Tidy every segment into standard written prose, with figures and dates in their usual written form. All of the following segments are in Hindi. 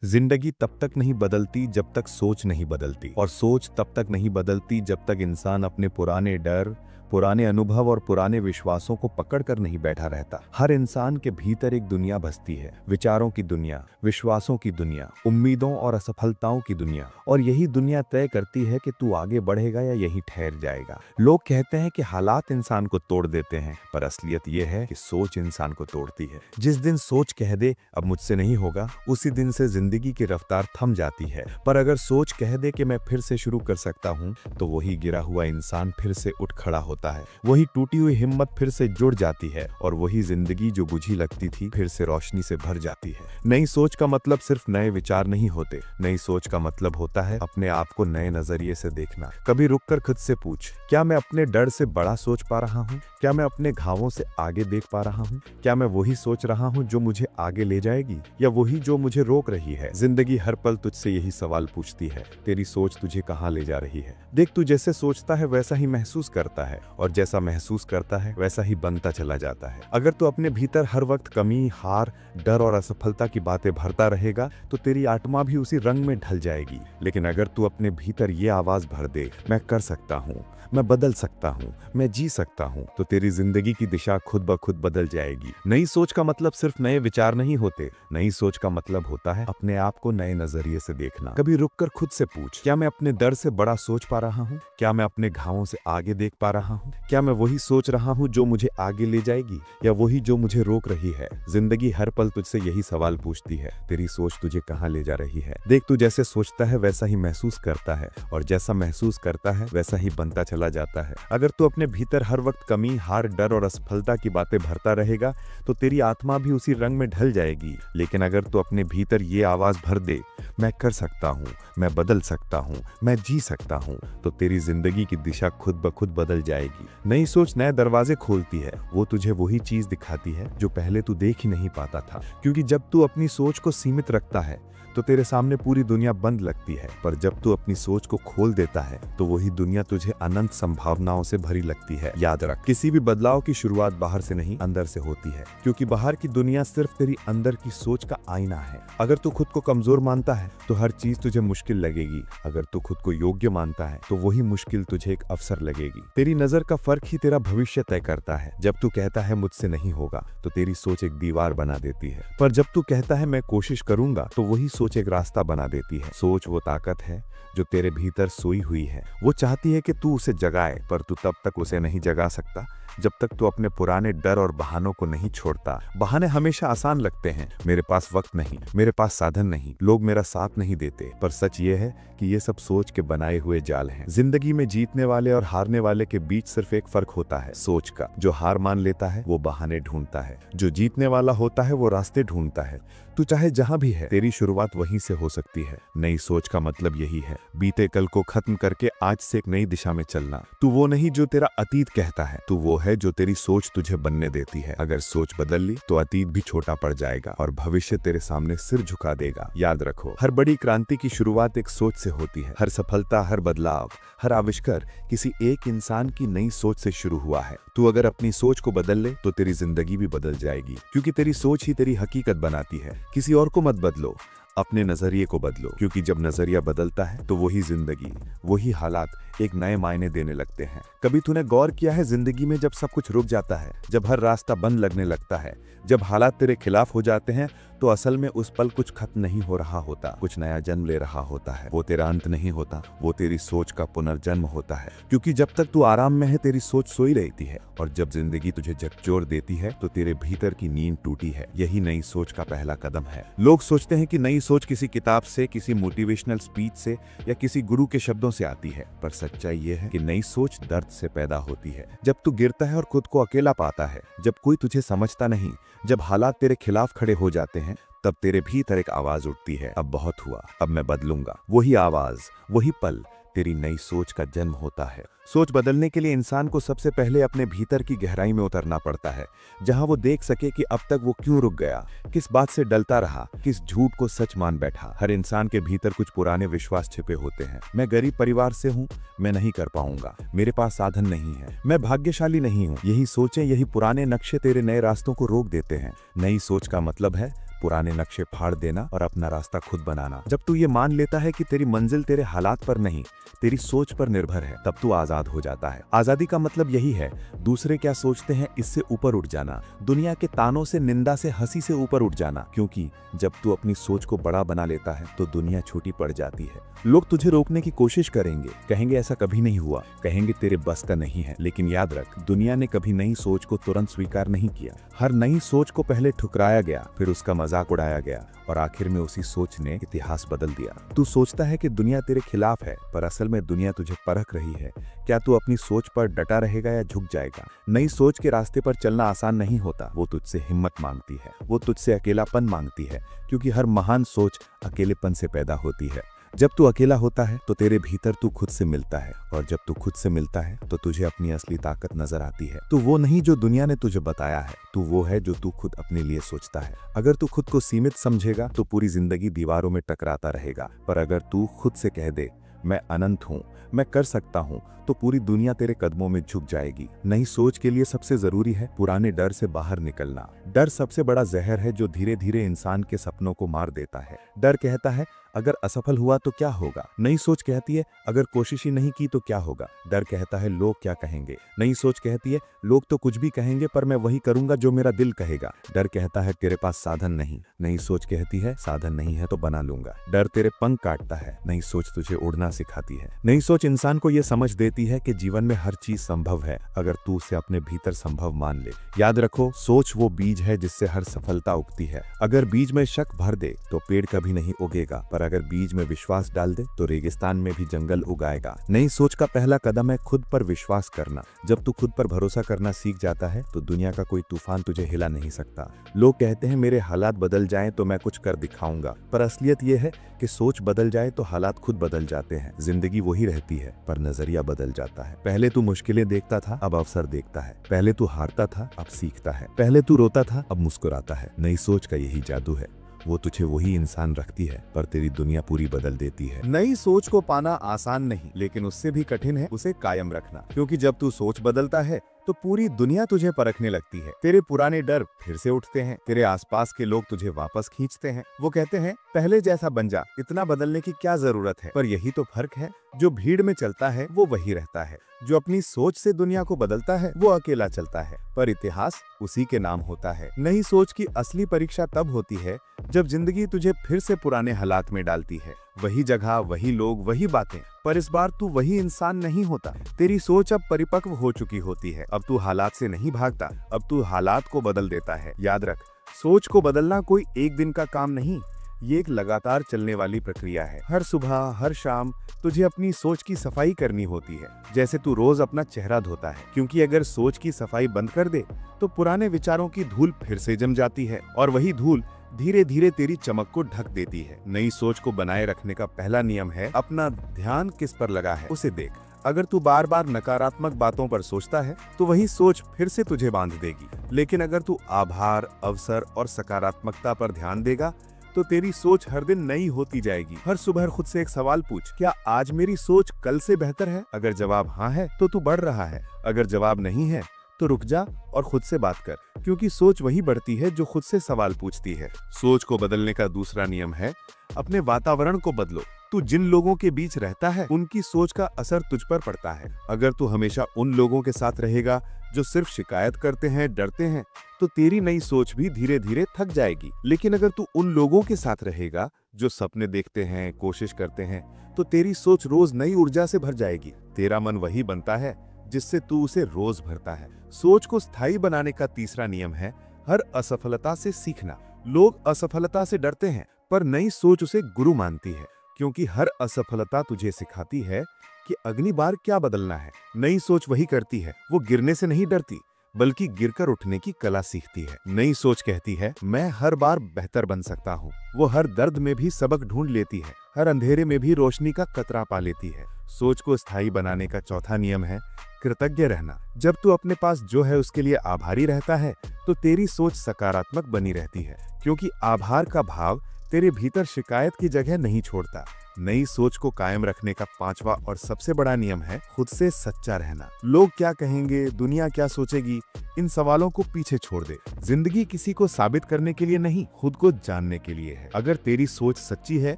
जिंदगी तब तक नहीं बदलती जब तक सोच नहीं बदलती, और सोच तब तक नहीं बदलती जब तक इंसान अपने पुराने डर, पुराने अनुभव और पुराने विश्वासों को पकड़कर नहीं बैठा रहता। हर इंसान के भीतर एक दुनिया बसती है, विचारों की दुनिया, विश्वासों की दुनिया, उम्मीदों और असफलताओं की दुनिया, और यही दुनिया तय करती है कि तू आगे बढ़ेगा या यहीं ठहर जाएगा। लोग कहते हैं कि हालात इंसान को तोड़ देते हैं, पर असलियत यह है कि सोच इंसान को तोड़ती है। जिस दिन सोच कह दे अब मुझसे नहीं होगा, उसी दिन से जिंदगी की रफ्तार थम जाती है। पर अगर सोच कह दे कि मैं फिर से शुरू कर सकता हूँ, तो वही गिरा हुआ इंसान फिर से उठ खड़ा होता है। वही टूटी हुई हिम्मत फिर से जुड़ जाती है, और वही जिंदगी जो बुझी लगती थी फिर से रोशनी से भर जाती है। नई सोच का मतलब सिर्फ नए विचार नहीं होते। नई सोच का मतलब होता है अपने आप को नए नजरिए से देखना। कभी रुककर खुद से पूछ, क्या मैं अपने डर से बड़ा सोच पा रहा हूँ? क्या मैं अपने घावों से आगे देख पा रहा हूँ? क्या मैं वही सोच रहा हूँ जो मुझे आगे ले जाएगी, या वही जो मुझे रोक रही है? जिंदगी हर पल तुझसे यही सवाल पूछती है, तेरी सोच तुझे कहाँ ले जा रही है? देख, तू जैसे सोचता है वैसा ही महसूस करता है, और जैसा महसूस करता है वैसा ही बनता चला जाता है। अगर तू अपने भीतर हर वक्त कमी, हार, डर और असफलता की बातें भरता रहेगा, तो तेरी आत्मा भी उसी रंग में ढल जाएगी। लेकिन अगर तू अपने भीतर ये आवाज भर दे, मैं कर सकता हूँ, मैं बदल सकता हूँ, मैं जी सकता हूँ, तो तेरी जिंदगी की दिशा खुद ब खुद बदल जाएगी। नई सोच का मतलब सिर्फ नए विचार नहीं होते। नई सोच का मतलब होता है अपने आप को नए नजरिए से देखना। कभी रुककर खुद से पूछ, क्या मैं अपने डर से बड़ा सोच पा रहा हूँ? क्या मैं अपने घावों से आगे देख पा रहा हूँ? क्या मैं वही सोच रहा हूँ जो मुझे आगे ले जाएगी, या वही जो मुझे रोक रही है? जिंदगी हर पल तुझसे यही सवाल पूछती है, तेरी सोच तुझे कहाँ ले जा रही है? देख, तू जैसे सोचता है वैसा ही महसूस करता है, और जैसा महसूस करता है वैसा ही बनता चला जाता है। अगर तू अपने भीतर हर वक्त कमी, हार, डर और असफलता की बातें भरता रहेगा, तो तेरी आत्मा भी उसी रंग में ढल जाएगी। लेकिन अगर तू अपने भीतर ये आवाज भर दे, मैं कर सकता हूँ, मैं बदल सकता हूँ, मैं जी सकता हूँ, तो तेरी जिंदगी की दिशा खुद ब खुद बदल जाएगी। नई सोच नए दरवाजे खोलती है। वो तुझे वही चीज दिखाती है जो पहले तू देख ही नहीं पाता था। क्योंकि जब तू अपनी सोच को सीमित रखता है, तो तेरे सामने पूरी दुनिया बंद लगती है। पर जब तू अपनी सोच को खोल देता है, तो वही दुनिया तुझे अनंत संभावनाओं से भरी लगती है। याद रख, किसी भी बदलाव की शुरुआत बाहर से नहीं, अंदर से होती है। क्योंकि बाहर की दुनिया सिर्फ तेरी अंदर की सोच का आईना है। अगर तू खुद को कमजोर मानता है, तो हर चीज तुझे मुश्किल लगेगी। अगर तू खुद को योग्य मानता है, तो वही मुश्किल तुझे एक अवसर लगेगी। तेरी नजर का फर्क ही तेरा भविष्य तय करता है। जब तू कहता है मुझसे नहीं होगा, तो तेरी सोच एक दीवार बना देती है। पर जब तू कहता है मैं कोशिश करूंगा, तो वही सोच एक रास्ता बना देती है। सोच वो ताकत है जो तेरे भीतर सोई हुई है। वो चाहती है कि तू उसे जगाए, पर तू तब तक उसे नहीं जगा सकता जब तक तू अपने पुराने डर और बहानों को नहीं छोड़ता। बहाने हमेशा आसान लगते हैं, मेरे पास वक्त नहीं, मेरे पास साधन नहीं, लोग मेरा साथ नहीं देते। पर सच ये है कि ये सब सोच के बनाए हुए जाल हैं। जिंदगी में जीतने वाले और हारने वाले के बीच सिर्फ एक फर्क होता है, सोच का। जो हार मान लेता है वो बहाने ढूंढता है, जो जीतने वाला होता है वो रास्ते ढूंढता है। तू चाहे जहां भी है, तेरी शुरुआत वहीं से हो सकती है। नई सोच का मतलब यही है, बीते कल को खत्म करके आज से एक नई दिशा में चलना। तू वो नहीं जो तेरा अतीत कहता है, तू वो है जो तेरी सोच तुझे बनने देती है। अगर सोच बदल ली, तो अतीत भी छोटा पड़ जाएगा और भविष्य तेरे सामने सिर झुका देगा। याद रखो, हर बड़ी क्रांति की शुरुआत एक सोच से होती है। हर सफलता, हर बदलाव, हर आविष्कार किसी एक इंसान की नई सोच से शुरू हुआ है। तू अगर अपनी सोच को बदल ले, तो तेरी जिंदगी भी बदल जाएगी। क्योंकि तेरी सोच ही तेरी हकीकत बनाती है। किसी और को मत बदलो, अपने नजरिए को बदलो। क्योंकि जब नजरिया बदलता है, तो वही जिंदगी, वही हालात एक नए मायने देने लगते हैं। कभी तूने गौर किया है, जिंदगी में जब सब कुछ रुक जाता है, जब हर रास्ता बंद लगने लगता है, जब हालात तेरे खिलाफ हो जाते हैं, तो असल में उस पल कुछ खत्म नहीं हो रहा होता, कुछ नया जन्म ले रहा होता है। वो तेरा अंत नहीं होता, वो तेरी सोच का पुनर्जन्म होता है। क्योंकि जब तक तू आराम में है, तेरी सोच सोई रहती है, और जब जिंदगी तुझे झकझोर देती है, तो तेरे भीतर की नींद टूटी है। यही नई सोच का पहला कदम है। लोग सोचते हैं कि नई सोच किसी किताब से, किसी मोटिवेशनल स्पीच से या किसी गुरु के शब्दों से आती है। पर सच्चाई ये है कि नई सोच दर्द से पैदा होती है। जब तू गिरता है और खुद को अकेला पाता है, जब कोई तुझे समझता नहीं, जब हालात तेरे खिलाफ खड़े हो जाते हैं, तब तेरे भीतर एक आवाज उठती है, अब बहुत हुआ, अब मैं बदलूंगा। वही आवाज, वही पल तेरी नई सोच का जन्म होता है। सोच बदलने के लिए इंसान को सबसे पहले अपने भीतर की गहराई में उतरना पड़ता है, जहां वो देख सके कि अब तक वो क्यों रुक गया, किस बात से डलता रहा, किस झूठ को सच मान बैठा। हर इंसान के भीतर कुछ पुराने विश्वास छिपे होते हैं। मैं गरीब परिवार से हूँ, मैं नहीं कर पाऊंगा, मेरे पास साधन नहीं है, मैं भाग्यशाली नहीं हूँ। यही सोचें, यही पुराने नक्शे तेरे नए रास्तों को रोक देते हैं। नई सोच का मतलब है पुराने नक्शे फाड़ देना और अपना रास्ता खुद बनाना। जब तू ये मान लेता है कि तेरी मंजिल तेरे हालात पर नहीं, तेरी सोच पर निर्भर है, तब तू आजाद हो जाता है। आजादी का मतलब यही है, दूसरे क्या सोचते हैं इससे ऊपर उठ जाना, दुनिया के तानों से, निंदा से, हंसी से ऊपर उठ जाना। क्योंकि जब तू अपनी सोच को बड़ा बना लेता है तो दुनिया छोटी पड़ जाती है। लोग तुझे रोकने की कोशिश करेंगे, कहेंगे ऐसा कभी नहीं हुआ, कहेंगे तेरे बस का नहीं है। लेकिन याद रख, दुनिया ने कभी नई सोच को तुरंत स्वीकार नहीं किया। हर नई सोच को पहले ठुकराया गया, फिर उसका मजाक उड़ाया गया और आखिर में उसी सोच ने इतिहास बदल दिया। तू सोचता है कि दुनिया तेरे खिलाफ है, पर असल में दुनिया तुझे परख रही है। क्या तू अपनी सोच पर डटा रहेगा या झुक जाएगा? नई सोच के रास्ते पर चलना आसान नहीं होता। वो तुझसे हिम्मत मांगती है, वो तुझसे अकेलापन मांगती है, क्योंकि हर महान सोच अकेलेपन से पैदा होती है। जब तू अकेला होता है तो तेरे भीतर तू खुद से मिलता है, और जब तू खुद से मिलता है तो तुझे अपनी असली ताकत नजर आती है। तू वो नहीं जो दुनिया ने तुझे बताया है, तू वो है जो तू खुद अपने लिए सोचता है। अगर तू खुद को सीमित समझेगा तो पूरी जिंदगी दीवारों में टकराता रहेगा, पर अगर तू खुद से कह दे मैं अनंत हूँ, मैं कर सकता हूँ, तो पूरी दुनिया तेरे कदमों में झुक जाएगी। नई सोच के लिए सबसे जरूरी है पुराने डर से बाहर निकलना। डर सबसे बड़ा जहर है जो धीरे धीरे इंसान के सपनों को मार देता है। डर कहता है अगर असफल हुआ तो क्या होगा। नई सोच कहती है अगर कोशिश ही नहीं की तो क्या होगा। डर कहता है लोग क्या कहेंगे। नई सोच कहती है लोग तो कुछ भी कहेंगे, पर मैं वही करूंगा जो मेरा दिल कहेगा। डर कहता है तेरे पास साधन नहीं। नई सोच कहती है साधन नहीं है तो बना लूंगा। डर तेरे पंख काटता है, नई सोच तुझे उड़ना सिखाती है। नई सोच इंसान को यह समझ देती है कि जीवन में हर चीज संभव है, अगर तू उसे अपने भीतर संभव मान ले। याद रखो, सोच वो बीज है जिससे हर सफलता उगती है। अगर बीज में शक भर दे तो पेड़ कभी नहीं उगेगा, पर अगर बीज में विश्वास डाल दे तो रेगिस्तान में भी जंगल उगाएगा। नई सोच का पहला कदम है खुद पर विश्वास करना। जब तू खुद पर भरोसा करना सीख जाता है तो दुनिया का कोई तूफान तुझे हिला नहीं सकता। लोग कहते हैं मेरे हालात बदल जाएं तो मैं कुछ कर दिखाऊंगा, पर असलियत यह है कि सोच बदल जाए तो हालात खुद बदल जाते हैं। जिंदगी वही रहती है, पर नजरिया बदल जाता है। पहले तू मुश्किलें देखता था, अब अवसर देखता है। पहले तू हारता था, अब सीखता है। पहले तू रोता था, अब मुस्कुराता है। नई सोच का यही जादू है, वो तुझे वही इंसान रखती है, पर तेरी दुनिया पूरी बदल देती है। नई सोच को पाना आसान नहीं, लेकिन उससे भी कठिन है उसे कायम रखना। क्योंकि जब तू सोच बदलता है तो पूरी दुनिया तुझे परखने लगती है। तेरे पुराने डर फिर से उठते हैं, तेरे आसपास के लोग तुझे वापस खींचते हैं। वो कहते हैं पहले जैसा बन जा, इतना बदलने की क्या जरूरत है। पर यही तो फर्क है, जो भीड़ में चलता है वो वही रहता है, जो अपनी सोच से दुनिया को बदलता है वो अकेला चलता है, पर इतिहास उसी के नाम होता है। नई सोच की असली परीक्षा तब होती है जब जिंदगी तुझे फिर से पुराने हालात में डालती है। वही जगह, वही लोग, वही बातें, पर इस बार तू वही इंसान नहीं होता। तेरी सोच अब परिपक्व हो चुकी होती है। अब तू हालात से नहीं भागता, अब तू हालात को बदल देता है। याद रख, सोच को बदलना कोई एक दिन का काम नहीं, ये एक लगातार चलने वाली प्रक्रिया है। हर सुबह, हर शाम तुझे अपनी सोच की सफाई करनी होती है, जैसे तू रोज अपना चेहरा धोता है। क्योंकि अगर सोच की सफाई बंद कर दे तो पुराने विचारों की धूल फिर से जम जाती है, और वही धूल धीरे धीरे तेरी चमक को ढक देती है। नई सोच को बनाए रखने का पहला नियम है अपना ध्यान किस पर लगा है उसे देख। अगर तू बार बार नकारात्मक बातों पर सोचता है तो वही सोच फिर से तुझे बांध देगी। लेकिन अगर तू आभार, अवसर और सकारात्मकता पर ध्यान देगा तो तेरी सोच हर दिन नई होती जाएगी। हर सुबह खुद से एक सवाल पूछ, क्या आज मेरी सोच कल से बेहतर है? अगर जवाब हाँ है तो तू बढ़ रहा है, अगर जवाब नहीं है तो रुक जा और खुद से बात कर, क्योंकि सोच वही बढ़ती है जो खुद से सवाल पूछती है। सोच को बदलने का दूसरा नियम है अपने वातावरण को बदलो। तू जिन लोगों के बीच रहता है उनकी सोच का असर तुझ पर पड़ता है। अगर तू हमेशा उन लोगों के साथ रहेगा जो सिर्फ शिकायत करते हैं, डरते हैं, तो तेरी नई सोच भी धीरे धीरे थक जाएगी। लेकिन अगर तू उन लोगों के साथ रहेगा जो सपने देखते हैं, कोशिश करते हैं, तो तेरी सोच रोज नई ऊर्जा से भर जाएगी। तेरा मन वही बनता है जिससे तू उसे रोज भरता है। सोच को स्थायी बनाने का तीसरा नियम है हर असफलता से सीखना। लोग असफलता से डरते हैं, पर नई सोच उसे गुरु मानती है, क्योंकि हर असफलता तुझे सिखाती है कि अगली बार क्या बदलना है। नई सोच वही करती है, वो गिरने से नहीं डरती, बल्कि गिरकर उठने की कला सीखती है। नई सोच कहती है मैं हर बार बेहतर बन सकता हूँ। वो हर दर्द में भी सबक ढूंढ लेती है, हर अंधेरे में भी रोशनी का कतरा पा लेती है। सोच को स्थायी बनाने का चौथा नियम है कृतज्ञ रहना। जब तू अपने पास जो है उसके लिए आभारी रहता है तो तेरी सोच सकारात्मक बनी रहती है, क्योंकि आभार का भाव तेरे भीतर शिकायत की जगह नहीं छोड़ता। नई सोच को कायम रखने का पांचवा और सबसे बड़ा नियम है खुद से सच्चा रहना। लोग क्या कहेंगे, दुनिया क्या सोचेगी, इन सवालों को पीछे छोड़ दे। जिंदगी किसी को साबित करने के लिए नहीं, खुद को जानने के लिए है। अगर तेरी सोच सच्ची है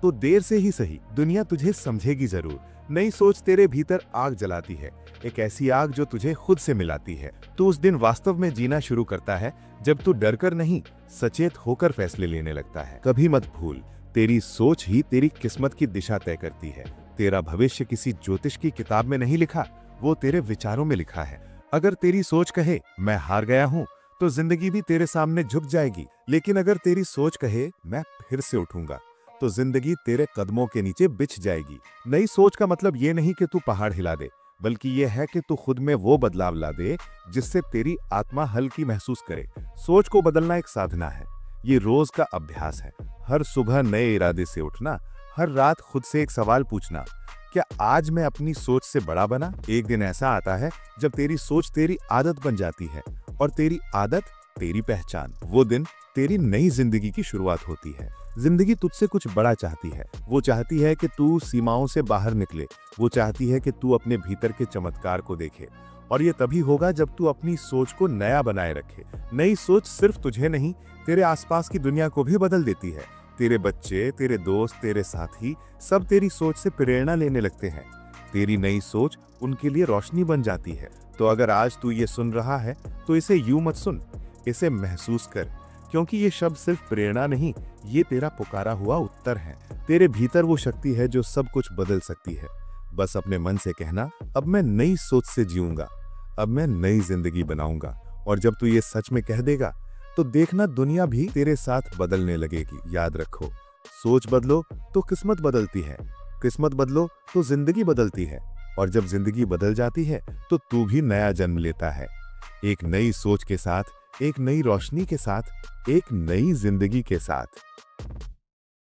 तो देर से ही सही दुनिया तुझे समझेगी जरूर। नई सोच तेरे भीतर आग जलाती है, एक ऐसी आग जो तुझे खुद से मिलाती है। तू उस दिन वास्तव में जीना शुरू करता है जब तू डरकर नहीं, सचेत होकर फैसले लेने लगता है। कभी मत भूल, तेरी सोच ही तेरी किस्मत की दिशा तय करती है। तेरा भविष्य किसी ज्योतिष की किताब में नहीं लिखा, वो तेरे विचारों में लिखा है। अगर तेरी सोच कहे मैं हार गया हूँ, तो जिंदगी भी तेरे सामने झुक जाएगी। लेकिन अगर तेरी सोच कहे मैं फिर से उठूंगा, तो जिंदगी तेरे कदमों के नीचे बिछ जाएगी। नई सोच का मतलब ये नहीं कि तू पहाड़ हिला दे, बल्कि ये है कि तू खुद में वो बदलाव ला दे जिससे तेरी आत्मा हल्की महसूस करे। सोच को बदलना एक साधना है, ये रोज का अभ्यास है। हर सुबह नए इरादे से उठना, हर रात खुद से एक सवाल पूछना, क्या आज मैं अपनी सोच से बड़ा बना? एक दिन ऐसा आता है जब तेरी सोच तेरी आदत बन जाती है और तेरी आदत तेरी पहचान। वो दिन तेरी नई जिंदगी की शुरुआत होती है। जिंदगी तुझसे कुछ बड़ा चाहती है। वो चाहती है कि तू सीमाओं से बाहर निकले। वो चाहती है कि तू अपने भीतर के चमत्कार को देखे, और ये तभी होगा जब तू अपनी सोच को नया बनाए रखे। नई सोच सिर्फ तुझे नहीं, तेरे आसपास की दुनिया को भी बदल देती है। तेरे बच्चे, तेरे दोस्त, तेरे साथी सब तेरी सोच से प्रेरणा लेने लगते हैं। तेरी नई सोच उनके लिए रोशनी बन जाती है। तो अगर आज तू ये सुन रहा है तो इसे यूं मत सुन, इसे महसूस कर, क्योंकि ये शब्द सिर्फ प्रेरणा नहीं, ये तेरा पुकारा हुआ उत्तर है। तेरे भीतर वो शक्ति है जो सब कुछ बदल सकती है। बस अपने मन से कहना, अब मैं नई सोच से जीऊंगा, अब मैं नई जिंदगी बनाऊंगा। और जब तू ये सच में कह देगा तो देखना दुनिया भी तेरे साथ बदलने लगेगी। याद रखो, सोच बदलो तो किस्मत बदलती है, किस्मत बदलो तो जिंदगी बदलती है, और जब जिंदगी बदल जाती है तो तू भी नया जन्म लेता है। एक नई सोच के साथ, एक नई रोशनी के साथ, एक नई जिंदगी के साथ।